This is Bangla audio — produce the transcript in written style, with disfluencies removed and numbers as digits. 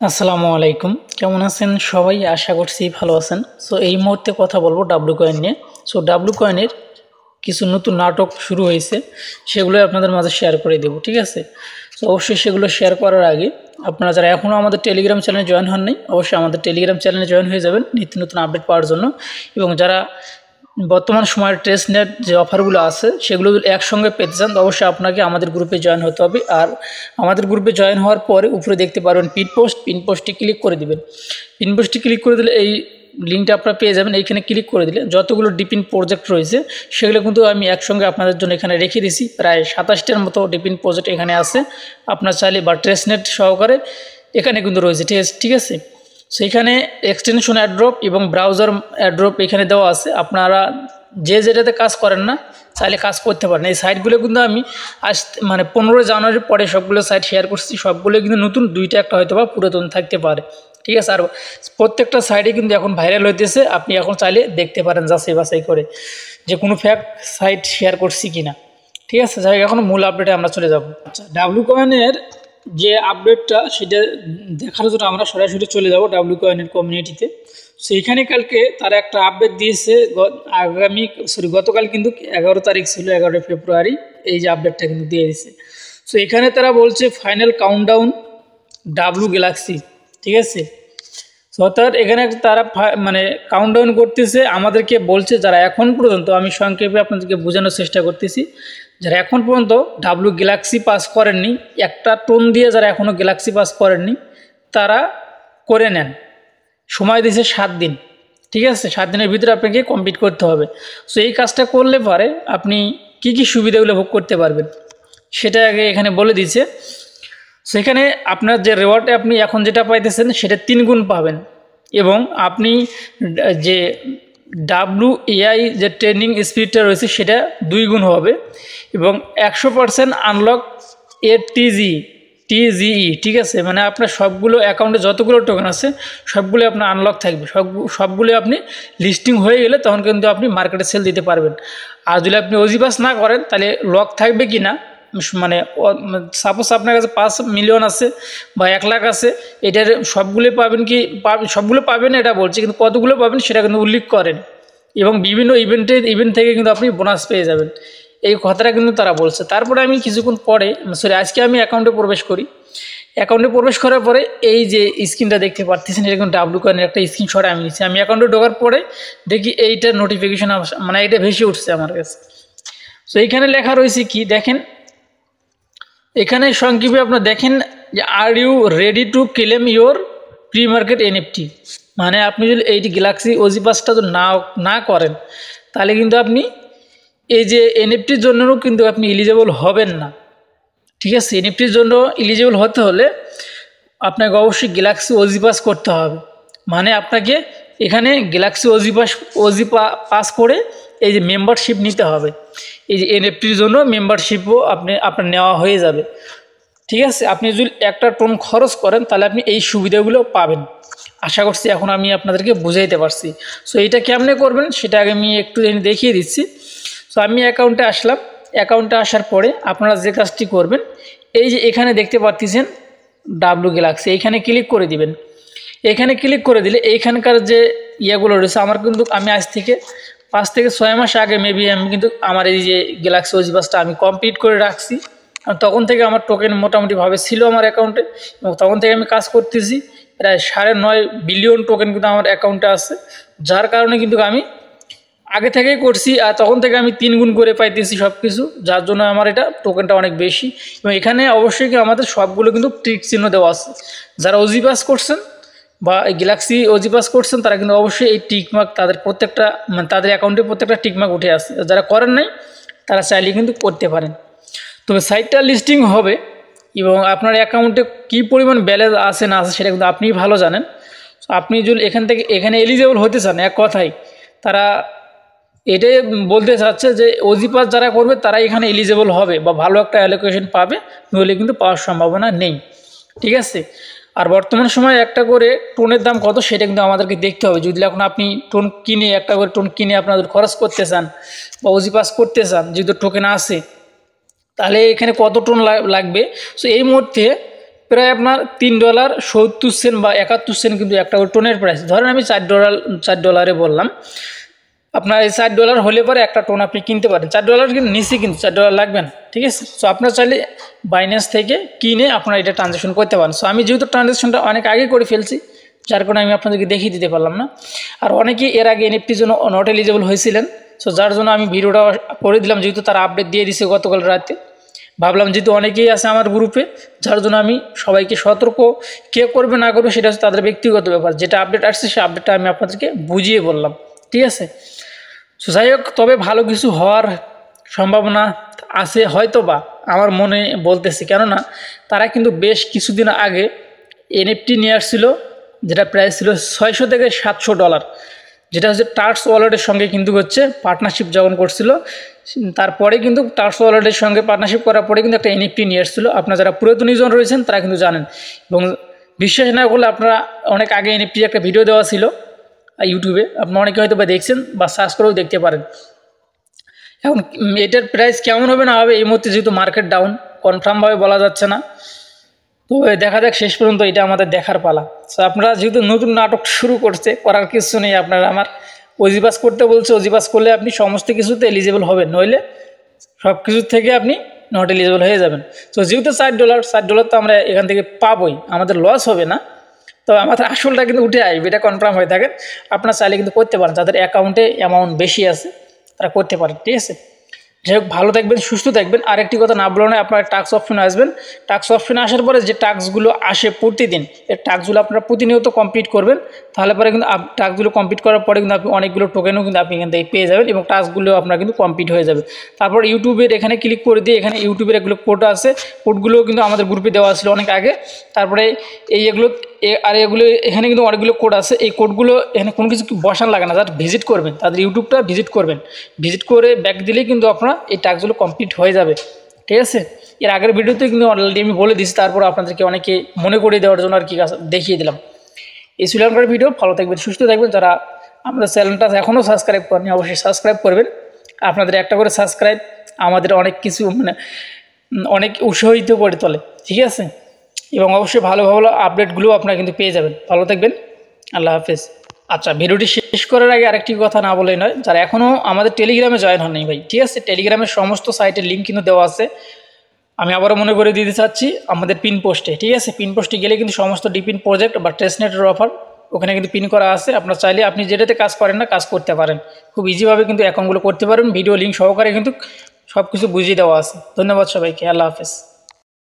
আসসালামু আলাইকুম, কেমন আছেন সবাই? আশা করছি ভালো আছেন। সো এই মুহূর্তে কথা বলবো ডাব্লু কয়েন নিয়ে। সো ডাব্লু কয়েনের কিছু নতুন নাটক শুরু হয়েছে, সেগুলো আপনাদের মাঝে শেয়ার করে দেবো, ঠিক আছে? সো অবশ্যই সেগুলো শেয়ার করার আগে আপনারা যারা এখনও আমাদের টেলিগ্রাম চ্যানেলে জয়েন হন নাই, অবশ্যই আমাদের টেলিগ্রাম চ্যানেলে জয়েন হয়ে যাবেন নিত্য নতুন আপডেট পাওয়ার জন্য। এবং যারা বর্তমান সময়ের ট্রেস নেট যে অফারগুলো আছে সেগুলো যদি একসঙ্গে পেতে চান, তো অবশ্যই আপনাকে আমাদের গ্রুপে জয়েন হতে হবে। আর আমাদের গ্রুপে জয়েন হওয়ার পরে উপরে দেখতে পারবেন পিন পোস্টে ক্লিক করে দিবেন। পিন পোস্টে ক্লিক করে দিলে এই লিঙ্কটা আপনারা পেয়ে যাবেন। এইখানে ক্লিক করে দিলে যতগুলো ডিপিন প্রজেক্ট রয়েছে সেগুলো কিন্তু আমি একসঙ্গে আপনাদের জন্য এখানে রেখে দিয়েছি। প্রায় 27টার মতো ডিপিন প্রজেক্ট এখানে আছে। আপনার চাইলে বা ট্রেস নেট সহকারে এখানে কিন্তু রয়েছে, ঠিক আছে? সেইখানে এক্সটেনশন অ্যাড্রপ এবং ব্রাউজার অ্যাড্রপ এখানে দেওয়া আছে। আপনারা যে যেটাতে কাজ করেন না চাইলে কাজ করতে পারেন। এই সাইটগুলো কিন্তু আমি আজ 15 জানুয়ারির পরে সবগুলো সাইট শেয়ার করছি। সবগুলো কিন্তু নতুন, দুইটা একটা হয়তো বা পুরাতন থাকতে পারে, ঠিক আছে? আর প্রত্যেকটা সাইটে কিন্তু এখন ভাইরাল হইতেছে। আপনি এখন চাইলে দেখতে পারেন যাচাই বাছাই করে যে কোনো ফ্যাক্ট সাইট শেয়ার করছি কিনা, ঠিক আছে? যাই হোক, এখন মূল আপডেটে আমরা চলে যাব। আচ্ছা, ডাব্লু কয়েনের যে আপডেটটা সেটা দেখার জন্য আমরা সরাসরি চলে যাব ডাব্লু কয়েনের কমিউনিটিতে। সেইখানে কালকে তারা একটা আপডেট দিয়েছে। গতকাল কিন্তু 11 তারিখ ছিল, 11 ফেব্রুয়ারি। এই যে আপডেটটা কিন্তু দিয়ে দিয়েছে। সো এখানে তারা বলছে ফাইনাল কাউন্টডাউন ডাব্লু গ্যালাক্সি, ঠিক আছে? অর্থাৎ এখানে তারা কাউন্টডাউন করতেছে, আমাদেরকে বলছে যারা এখন পর্যন্ত, আমি সংক্ষেপে আপনাদেরকে বোঝানোর চেষ্টা করতেছি, যারা এখন পর্যন্ত ডাব্লু গ্যালাক্সি পাস করেননি, একটা টোন দিয়ে যারা এখনও গ্যালাক্সি পাস করেননি তারা করে নেন। সময় দিয়েছে 7 দিন, ঠিক আছে? 7 দিনের ভিতরে আপনাকে কমপ্লিট করতে হবে। সো এই কাজটা করলে পরে আপনি কি কি সুবিধাগুলো ভোগ করতে পারবেন সেটা আগে এখানে বলে দিচ্ছে। সেখানে আপনার যে রেওয়ার্ডে আপনি এখন যেটা পাইতেছেন সেটা 3 গুণ পাবেন। এবং আপনি যে WAI যে ট্রেনিং স্পিডটা রয়েছে সেটা 2 গুণ হবে। এবং 100% আনলক TGE, ঠিক আছে? আপনার সবগুলো অ্যাকাউন্টে যতগুলো টোকেন আছে সবগুলো আপনার আনলক থাকবে। সবগুলো আপনি লিস্টিং হয়ে গেলে তখন কিন্তু আপনি মার্কেটে সেল দিতে পারবেন। আর যদি আপনি ওজি পাস না করেন তাহলে লক থাকবে কি না, সাপোজ আপনার কাছে 5 মিলিয়ন আছে বা 1 লাখ আছে, এটার সবগুলো পাবেন এটা বলছে, কিন্তু কতগুলো পাবেন সেটা কিন্তু উল্লেখ করেন। এবং বিভিন্ন ইভেন্ট থেকে কিন্তু আপনি বোনাস পেয়ে যাবেন, এই কথাটা কিন্তু তারা বলছে। তারপরে আমি কিছুক্ষণ পরে আজকে আমি অ্যাকাউন্টে প্রবেশ করি। অ্যাকাউন্টে প্রবেশ করার পরে এই যে স্ক্রিনটা দেখতে পাচ্ছেন, এটা কিন্তু ডাব্লু কয়েনের একটা স্ক্রিনশট আমি নিচ্ছি। আমি অ্যাকাউন্টে ঢোকার পরে দেখি এইটার নোটিফিকেশন এটা ভেসে উঠছে আমার কাছে। সো এইখানে লেখা রয়েছে কি দেখেন, এখানে সংক্ষেপে আপনার দেখেন যে are you ready to claim your pre market NFT। আপনি যদি এই গ্যালাক্সি ওজি পাসটা তো না করেন তাহলে কিন্তু আপনি এই যে NFTর জন্যও কিন্তু আপনি এলিজেবল হবেন না, ঠিক আছে? NFTর জন্য এলিজেবল হতে হলে আপনাকে অবশ্যই গ্যালাক্সি ওজি পাস করতে হবে। আপনাকে এখানে গ্যালাক্সি ওজি পাস করে এই যে মেম্বারশিপ নিতে হবে। এই যে NFTর জন্য মেম্বারশিপও আপনার নেওয়া হয়ে যাবে, ঠিক আছে? আপনি যদি একটা টোন খরচ করেন তাহলে আপনি এই সুবিধাগুলো পাবেন। আশা করছি এখন আমি আপনাদেরকে বুঝাইতে পারছি। সো এইটা কেমনে করবেন সেটা আগে আমি একটু দেখিয়ে দিচ্ছি। সো আমি অ্যাকাউন্টে আসলাম। অ্যাকাউন্টে আসার পরে আপনারা যে কাজটি করবেন, এই যে এখানে দেখতে পাচ্ছেন ডাব্লু গ্যালাক্সি, এইখানে ক্লিক করে দিবেন। এখানে ক্লিক করে দিলে এইখানকার যে ইয়েগুলো রয়েছে, আমি আজ থেকে 5 থেকে 6 মাস আগে মেবি আমি কিন্তু আমার এই যে গ্যালাক্সি ওজি পাসটা আমি কমপ্লিট করে রাখছি। তখন থেকে আমার টোকেন মোটামুটিভাবে ছিল আমার অ্যাকাউন্টে, এবং তখন থেকে আমি কাজ করতেছি। প্রায় 9.5 বিলিয়ন টোকেন কিন্তু আমার অ্যাকাউন্টে আছে, যার কারণে কিন্তু আমি আগে থেকেই করছি। আর তখন থেকে আমি 3 গুণ করে পাইতেছি সব কিছু, যার জন্য আমার এটা টোকেনটা অনেক বেশি। এবং এখানে অবশ্যই কি আমাদের সবগুলো কিন্তু টিক চিহ্ন দেওয়া আছে। যারা ওজি পাস করছেন বা এই গ্যালাক্সি ওজি পাস করছেন তারা কিন্তু অবশ্যই এই টিকমার্ক তাদের প্রত্যেকটা তাদের অ্যাকাউন্টে প্রত্যেকটা টিকমার্ক উঠে আসছে। যারা করেন নাই তারা চাইলে কিন্তু করতে পারেন। তবে সাইটটা লিস্টিং হবে এবং আপনার অ্যাকাউন্টে কী পরিমাণ ব্যালেন্স আছে না আছে সেটা কিন্তু আপনিই ভালো জানেন। আপনি যদি এখানে এলিজেবল হতে চান, এক কথায় তারা এটাই বলতে চাচ্ছে যে ওজি পাস যারা করবে তারা এখানে এলিজেবল হবে বা ভালো একটা অ্যালোকেশন পাবে, নইলে কিন্তু পাওয়ার সম্ভাবনা নেই, ঠিক আছে? আর বর্তমান সময়ে একটা করে টোনের দাম কত সেটা কিন্তু আমাদেরকে দেখতে হবে। যদি এখন আপনি একটা করে টোন কিনে আপনাদের খরচ করতে চান বা ওজি পাস করতে চান, যেহেতু টোকেন আছে, তাহলে এখানে কত টোন লাগবে। সো এই মুহূর্তে প্রায় আপনার $3.70 বা 71 কিন্তু একটা টোনের প্রাইস। ধরেন আমি $4 বললাম, আপনার এই $4 হলে পরে একটা টোন আপনি কিনতে পারেন। $4 কিন্তু নিচে, কিন্তু $4 লাগবে না, ঠিক আছে। সো আপনার চাইলে বাইন্যান্স থেকে কিনে আপনারা এটা ট্রানজ্যাকশন করতে পারেন। সো আমি যেহেতু ট্রানজ্যাকশনটা অনেক আগে করে ফেলছি, যার কারণে আমি আপনাদেরকে দেখিয়ে দিতে পারলাম না। আর অনেকেই এর আগে এনএফটির জন্য নট এলিজিবল হয়েছিলেন, সো যার জন্য আমি ভিডিওটা করে দিলাম, যেহেতু তারা আপডেট দিয়ে দিছে গতকাল রাতে। ভাবলাম যেহেতু অনেকেই আছে আমার গ্রুপে, যার জন্য আমি সবাইকে সতর্ক, কে করবে না করবে সেটা হচ্ছে তাদের ব্যক্তিগত ব্যাপার। যেটা আপডেট আসছে সেই আপডেটটা আমি আপনাদেরকে বুঝিয়ে বললাম, ঠিক আছে। সো যাই হোক, তবে ভালো কিছু হওয়ার সম্ভাবনা আছে হয়তো বা, আমার মনে বলতেছি। কেননা তারা কিন্তু বেশ কিছুদিন আগে এনএফটি নিয়ে আসছিল, যেটা প্রাইস ছিল $600 থেকে $700, যেটা হচ্ছে টার্স ওয়ালেটের সঙ্গে কিন্তু হচ্ছে পার্টনারশিপ যখন করছিল, তারপরে কিন্তু টার্স ওয়ালেটের সঙ্গে পার্টনারশিপ করার পরে কিন্তু একটা এনএফটি নিয়ে আসছিল। আপনারা যারা পুরাতন জন রয়েছেন তারা কিন্তু জানেন, এবং বিশ্বাস না করলে আপনারা অনেক আগে এনএফটি একটা ভিডিও দেওয়া ছিল ইউটিউবে, আপনারা অনেকে হয়তো বা দেখছেন বা সার্চ করেও দেখতে পারেন। এখন এটার প্রাইস কেমন হবে না হবে এই মুহূর্তে যেহেতু মার্কেট ডাউন, কনফার্মভাবে বলা যাচ্ছে না। তো দেখা যাক, শেষ পর্যন্ত এটা আমাদের দেখার পালা। সো আপনারা যেহেতু নতুন নাটক শুরু করছে, করার কিছু নেই, আপনারা আমার ওজিপাস করতে বলছে, ওজিপাস করলে আপনি সমস্ত কিছুতে এলিজিবল হবেন, নইলে সব কিছুর থেকে আপনি নট এলিজিবল হয়ে যাবেন। তো যেহেতু $4 তো আমরা এখান থেকে পাবোই, আমাদের লস হবে না, তো আমাদের আসলটা কিন্তু উঠে আসবে, এটা কনফার্ম হয়ে থাকেন। আপনার চাইলে কিন্তু করতে পারেন, যাদের অ্যাকাউন্টে অ্যামাউন্ট বেশি আছে তারা করতে পারেন, ঠিক আছে। যাই হোক, ভালো থাকবেন, সুস্থ থাকবেন। আরেকটি কথা না বলো না, আপনার টাস্ক অপশনে আসবেন। টাস্ক অপশনে আসার পরে যে টাস্কগুলো আসে প্রতিদিন, এই টাস্কগুলো আপনারা প্রতিনিয়ত কমপ্লিট করবেন। তাহলে পরে কিন্তু টাস্কগুলো কমপ্লিট করার পরে কিন্তু আপনি অনেকগুলো টোকেনও কিন্তু আপনি এখান থেকে পেয়ে যাবেন, এবং টাস্কগুলো আপনার কিন্তু কমপ্লিট হয়ে যাবে। তারপর ইউটিউবের এখানে ক্লিক করে দিয়ে এখানে ইউটিউবের এগুলো কোড আছে, কোডগুলোও কিন্তু আমাদের গ্রুপে দেওয়া ছিল অনেক আগে। তারপরে এগুলো এখানে কিন্তু অনেকগুলো কোড আছে, এই কোডগুলো এখানে কোনো কিছু বসান লাগে না, জাস্ট ভিজিট করবেন, তাদের ইউটিউবটা ভিজিট করবেন, ভিজিট করে ব্যাক দিলেই কিন্তু আপনার এই টাস্কগুলো কমপ্লিট হয়ে যাবে, ঠিক আছে। এর আগের ভিডিওতে কিন্তু অলরেডি আমি বলে দিচ্ছি, তারপর আপনাদেরকে অনেকে মনে করিয়ে দেওয়ার জন্য আর কি দেখিয়ে দিলাম। এই শ্রীলঙ্কার ভিডিও। ভালো থাকবেন, সুস্থ থাকবেন। যারা আমাদের চ্যানেলটা এখনও সাবস্ক্রাইব করেনি অবশ্যই সাবস্ক্রাইব করবেন। আপনাদের একটা করে সাবস্ক্রাইব আমাদের অনেক কিছু অনেক উৎসাহিত করে তোলে, ঠিক আছে। এবং অবশ্যই ভালো ভালো আপডেটগুলো আপনারা কিন্তু পেয়ে যাবেন। ভালো থাকবেন, আল্লাহ হাফেজ। আচ্ছা, ভিডিওটি শেষ করার আগে আরেকটি কথা না বলেই নয়, যারা এখনও আমাদের টেলিগ্রামে জয়েন হননি ভাই, ঠিক আছে, টেলিগ্রামের সমস্ত সাইটের লিঙ্ক কিন্তু দেওয়া আছে। আমি আবারও মনে করে দিতে চাচ্ছি আমাদের পিন পোস্টে, ঠিক আছে। পিন পোস্টে গেলে কিন্তু সমস্ত ডিপিন প্রজেক্ট বা টেস্টনেটের অফার ওখানে কিন্তু পিন করা আছে। আপনার চাইলে আপনি যেটাতে কাজ করেন না, কাজ করতে পারেন, খুব ইজিভাবে কিন্তু অ্যাকাউন্টগুলো করতে পারেন। ভিডিও লিঙ্ক সহকারে কিন্তু সব কিছু বুঝিয়ে দেওয়া আছে। ধন্যবাদ সবাইকে, আল্লাহ হাফেজ।